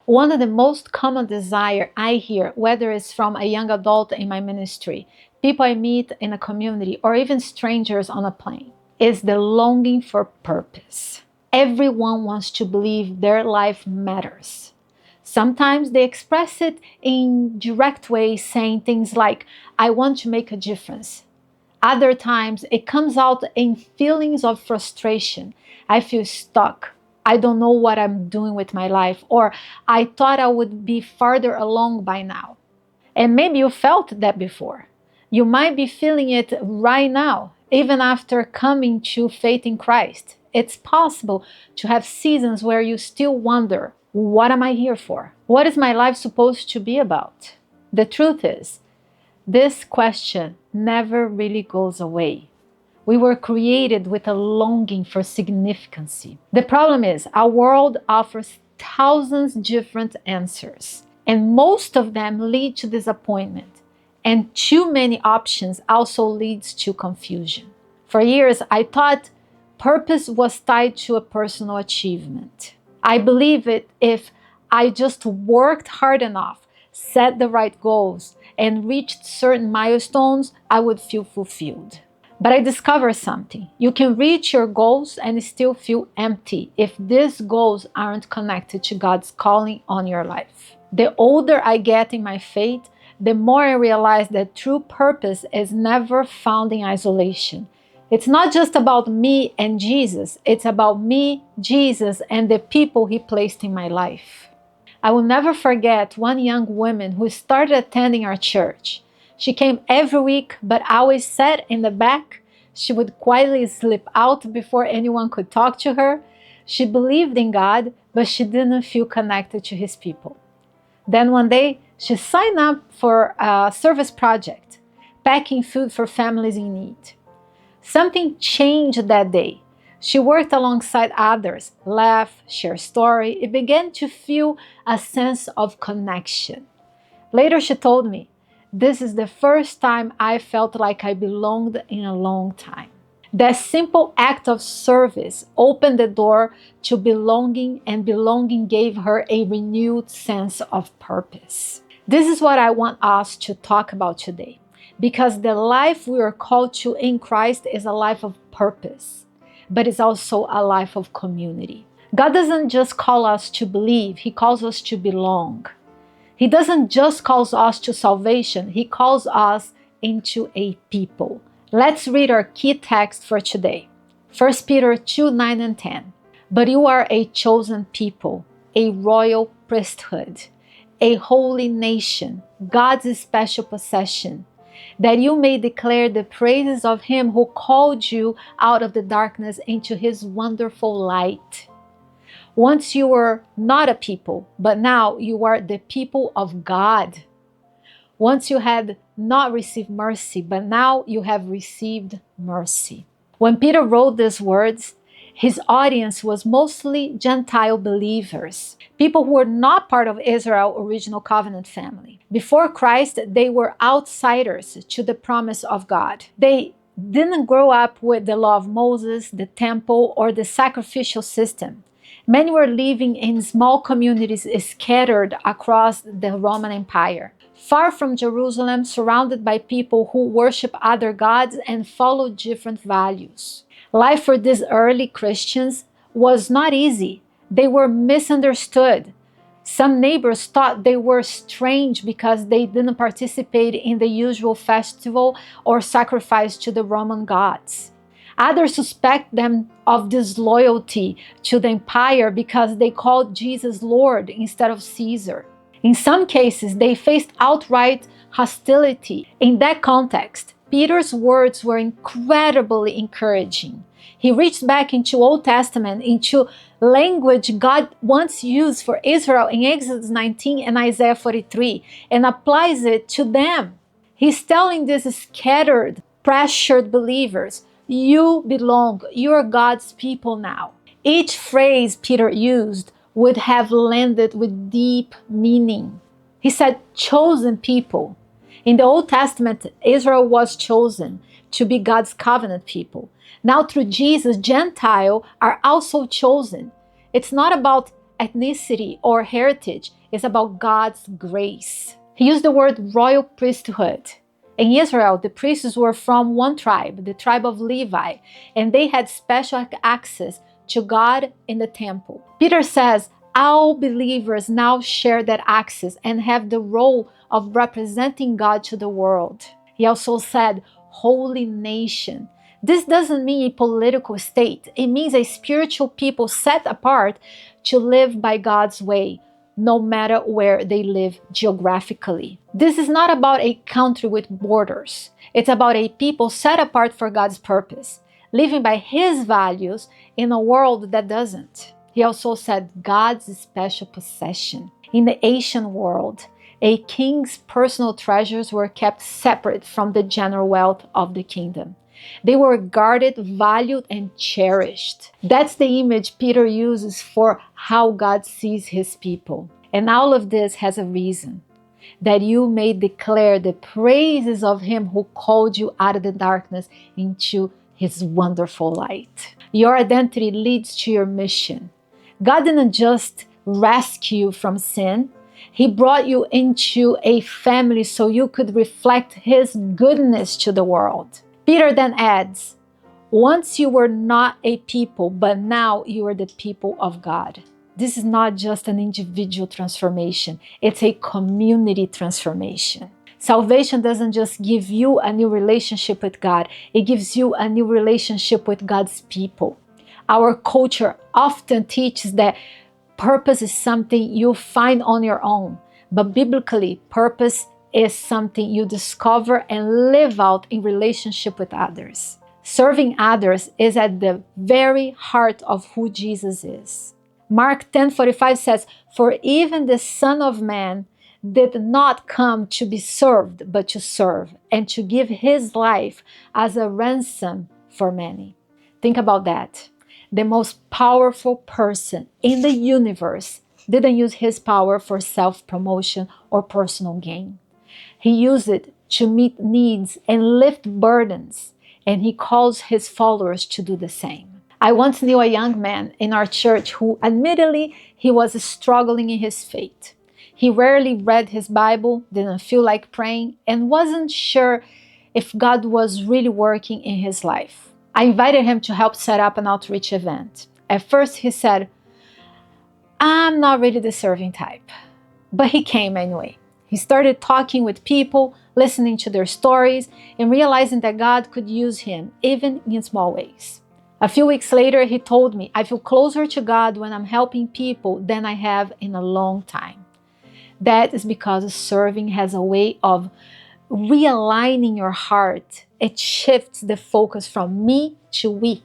One of the most common desire I hear, whether it's from a young adult in my ministry, people I meet in a community, or even strangers on a plane, is the longing for purpose. Everyone wants to believe their life matters. Sometimes they express it in direct ways, saying things like, I want to make a difference. Other times it comes out in feelings of frustration. I feel stuck. I don't know what I'm doing with my life, or I thought I would be farther along by now. And maybe you felt that before. You might be feeling it right now, even after coming to faith in Christ. It's possible to have seasons where you still wonder, what am I here for? What is my life supposed to be about? The truth is, this question never really goes away. We were created with a longing for significance. The problem is, our world offers thousands different answers, and most of them lead to disappointment. And too many options also leads to confusion. For years, I thought purpose was tied to a personal achievement. I believe it if I just worked hard enough, set the right goals, and reached certain milestones, I would feel fulfilled. But I discovered something. You can reach your goals and still feel empty if these goals aren't connected to God's calling on your life. The older I get in my faith, the more I realize that true purpose is never found in isolation. It's not just about me and Jesus, it's about me, Jesus, and the people He placed in my life. I will never forget one young woman who started attending our church. She came every week, but always sat in the back. She would quietly slip out before anyone could talk to her. She believed in God, but she didn't feel connected to His people. Then one day, she signed up for a service project, packing food for families in need. Something changed that day. She worked alongside others, laughed, shared stories. It began to feel a sense of connection. Later, she told me, this is the first time I felt like I belonged in a long time. That simple act of service opened the door to belonging, and belonging gave her a renewed sense of purpose. This is what I want us to talk about today, because the life we are called to in Christ is a life of purpose, but it's also a life of community. God doesn't just call us to believe, He calls us to belong. He doesn't just call us to salvation, He calls us into a people. Let's read our key text for today. 1 Peter 2, 9 and 10. But you are a chosen people, a royal priesthood, a holy nation, God's special possession, that you may declare the praises of Him who called you out of the darkness into His wonderful light. Once you were not a people, but now you are the people of God. Once you had not received mercy, but now you have received mercy. When Peter wrote these words, his audience was mostly Gentile believers, people who were not part of Israel's original covenant family. Before Christ, they were outsiders to the promise of God. They didn't grow up with the law of Moses, the temple, or the sacrificial system. Many were living in small communities scattered across the Roman Empire, far from Jerusalem, surrounded by people who worship other gods and follow different values. Life for these early Christians was not easy. They were misunderstood. Some neighbors thought they were strange because they didn't participate in the usual festival or sacrifice to the Roman gods. Others suspect them of disloyalty to the empire because they called Jesus Lord instead of Caesar. In some cases, they faced outright hostility. In that context, Peter's words were incredibly encouraging. He reached back into Old Testament, into language God once used for Israel in Exodus 19 and Isaiah 43, and applies it to them. He's telling these scattered, pressured believers, you belong, you're God's people now. Each phrase Peter used would have landed with deep meaning. He said, chosen people. In the Old Testament, Israel was chosen to be God's covenant people. Now through Jesus, Gentiles are also chosen. It's not about ethnicity or heritage. is about God's grace. He used the word royal priesthood. In Israel, the priests were from one tribe, the tribe of Levi, and they had special access to God in the temple. Peter says all believers now share that access and have the role of representing God to the world. He also said, holy nation. This doesn't mean a political state. It means a spiritual people set apart to live by God's way, no matter where they live geographically. This is not about a country with borders. It's about a people set apart for God's purpose, living by His values in a world that doesn't. He also said God's special possession. In the ancient world, a king's personal treasures were kept separate from the general wealth of the kingdom. They were guarded, valued, and cherished. That's the image Peter uses for how God sees His people. And all of this has a reason, that you may declare the praises of Him who called you out of the darkness into His wonderful light. Your identity leads to your mission. God didn't just rescue you from sin. He brought you into a family so you could reflect His goodness to the world. Peter then adds, once you were not a people, but now you are the people of God. This is not just an individual transformation. It's a community transformation. Salvation doesn't just give you a new relationship with God. It gives you a new relationship with God's people. Our culture often teaches that purpose is something you find on your own. But biblically, purpose is something you discover and live out in relationship with others. Serving others is at the very heart of who Jesus is. Mark 10:45 says, for even the Son of Man did not come to be served, but to serve, and to give His life as a ransom for many. Think about that. The most powerful person in the universe didn't use his power for self-promotion or personal gain. He used it to meet needs and lift burdens, and He calls His followers to do the same. I once knew a young man in our church who, admittedly, he was struggling in his faith. He rarely read his Bible, didn't feel like praying, and wasn't sure if God was really working in his life. I invited him to help set up an outreach event. At first, he said, I'm not really the serving type. But he came anyway. He started talking with people, listening to their stories, and realizing that God could use him, even in small ways. A few weeks later, he told me, I feel closer to God when I'm helping people than I have in a long time. That is because serving has a way of realigning your heart. It shifts the focus from me to we.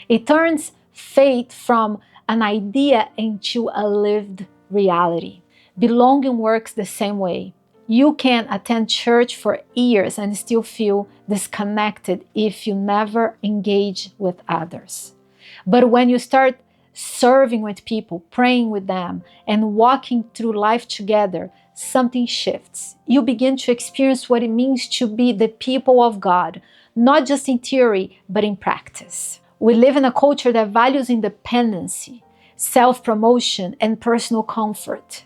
It turns faith from an idea into a lived reality. Belonging works the same way. You can attend church for years and still feel disconnected if you never engage with others. But when you start serving with people, praying with them, and walking through life together, something shifts. You begin to experience what it means to be the people of God, not just in theory, but in practice. We live in a culture that values independency, self-promotion, and personal comfort.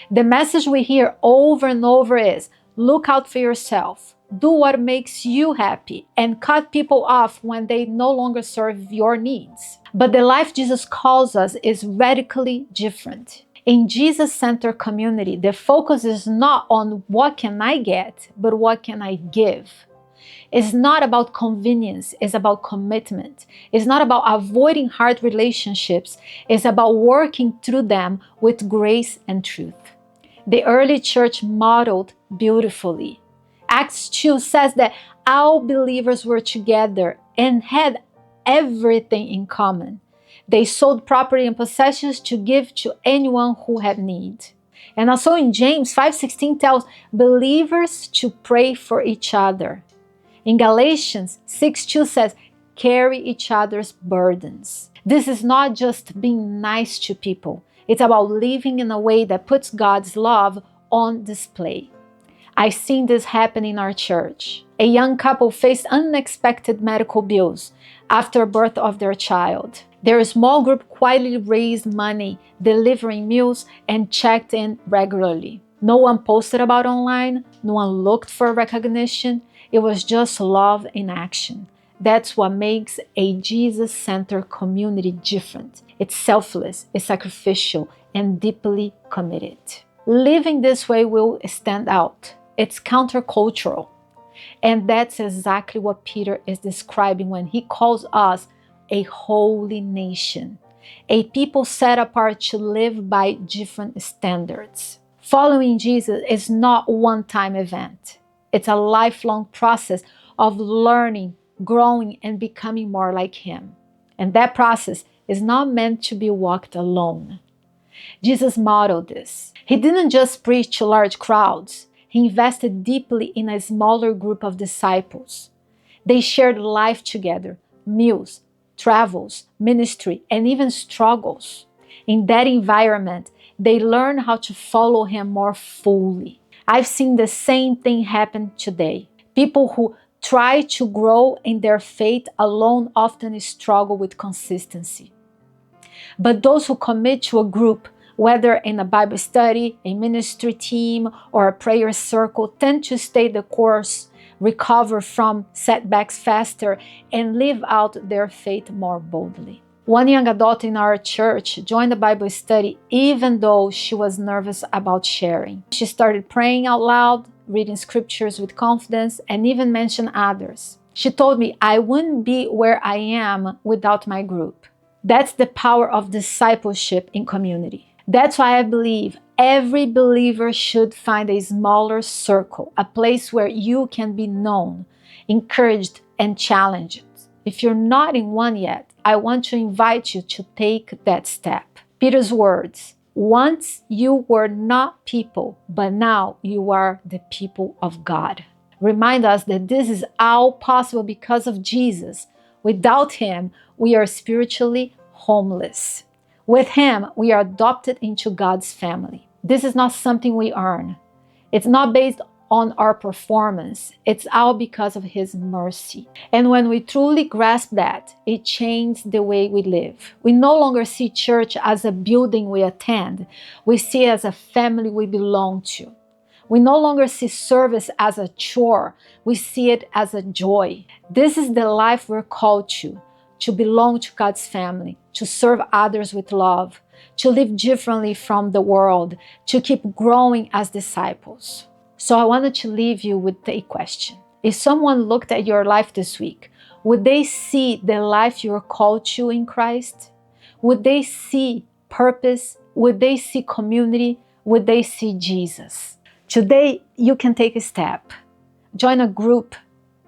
The message we hear over and over is, look out for yourself, do what makes you happy, and cut people off when they no longer serve your needs. But the life Jesus calls us is radically different. In Jesus-centered community, the focus is not on what can I get, but what can I give. It's not about convenience, it's about commitment. It's not about avoiding hard relationships, it's about working through them with grace and truth. The early church modeled beautifully. Acts 2 says that all believers were together and had everything in common. They sold property and possessions to give to anyone who had need. And also in James 5:16 tells believers to pray for each other. In Galatians 6:2 says, carry each other's burdens. This is not just being nice to people. It's about living in a way that puts God's love on display. I've seen this happen in our church. A young couple faced unexpected medical bills after birth of their child. Their small group quietly raised money, delivering meals, and checked in regularly. No one posted about online, no one looked for recognition. It was just love in action. That's what makes a Jesus-centered community different. It's selfless, it's sacrificial, and deeply committed. Living this way will stand out. It's countercultural. And that's exactly what Peter is describing when he calls us a holy nation, a people set apart to live by different standards. Following Jesus is not a one-time event. It's a lifelong process of learning, growing, and becoming more like him. And that process is not meant to be walked alone. Jesus modeled this. He didn't just preach to large crowds. He invested deeply in a smaller group of disciples. They shared life together, meals, travels, ministry, and even struggles. In that environment, they learned how to follow him more fully. I've seen the same thing happen today. People who try to grow in their faith alone often struggle with consistency. But those who commit to a group, whether in a Bible study, a ministry team, or a prayer circle, tend to stay the course, recover from setbacks faster, and live out their faith more boldly. One young adult in our church joined a Bible study even though she was nervous about sharing. She started praying out loud, reading scriptures with confidence, and even mentioned others. She told me, "I wouldn't be where I am without my group." That's the power of discipleship in community. That's why I believe every believer should find a smaller circle, a place where you can be known, encouraged, and challenged. If you're not in one yet, I want to invite you to take that step. Peter's words, "Once you were not people, but now you are the people of God," remind us that this is all possible because of Jesus. Without him, we are spiritually homeless. With him, we are adopted into God's family. This is not something we earn. It's not based on our performance. It's all because of his mercy. And when we truly grasp that, it changes the way we live. We no longer see church as a building we attend. We see it as a family we belong to. We no longer see service as a chore. We see it as a joy. This is the life we're called to belong to God's family, to serve others with love, to live differently from the world, to keep growing as disciples. So I wanted to leave you with a question. If someone looked at your life this week, would they see the life you're called to in Christ? Would they see purpose? Would they see community? Would they see Jesus? Today, you can take a step. Join a group.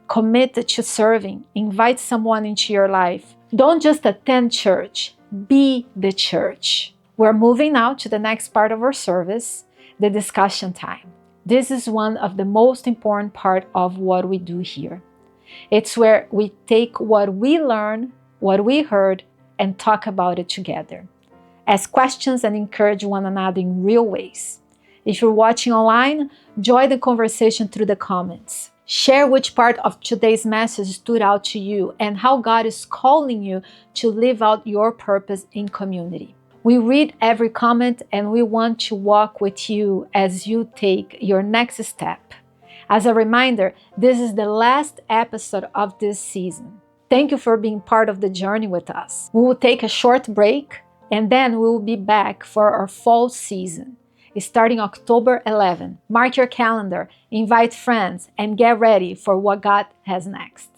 Commit to serving. Invite someone into your life. Don't just attend church. Be the church. We're moving now to the next part of our service, the discussion time. This is one of the most important part of what we do here. It's where we take what we learn, what we heard, and talk about it together. Ask questions and encourage one another in real ways. If you're watching online, join the conversation through the comments. Share which part of today's message stood out to you and how God is calling you to live out your purpose in community. We read every comment and we want to walk with you as you take your next step. As a reminder, this is the last episode of this season. Thank you for being part of the journey with us. We will take a short break and then we will be back for our fall season, starting October 11. Mark your calendar, invite friends, and get ready for what God has next.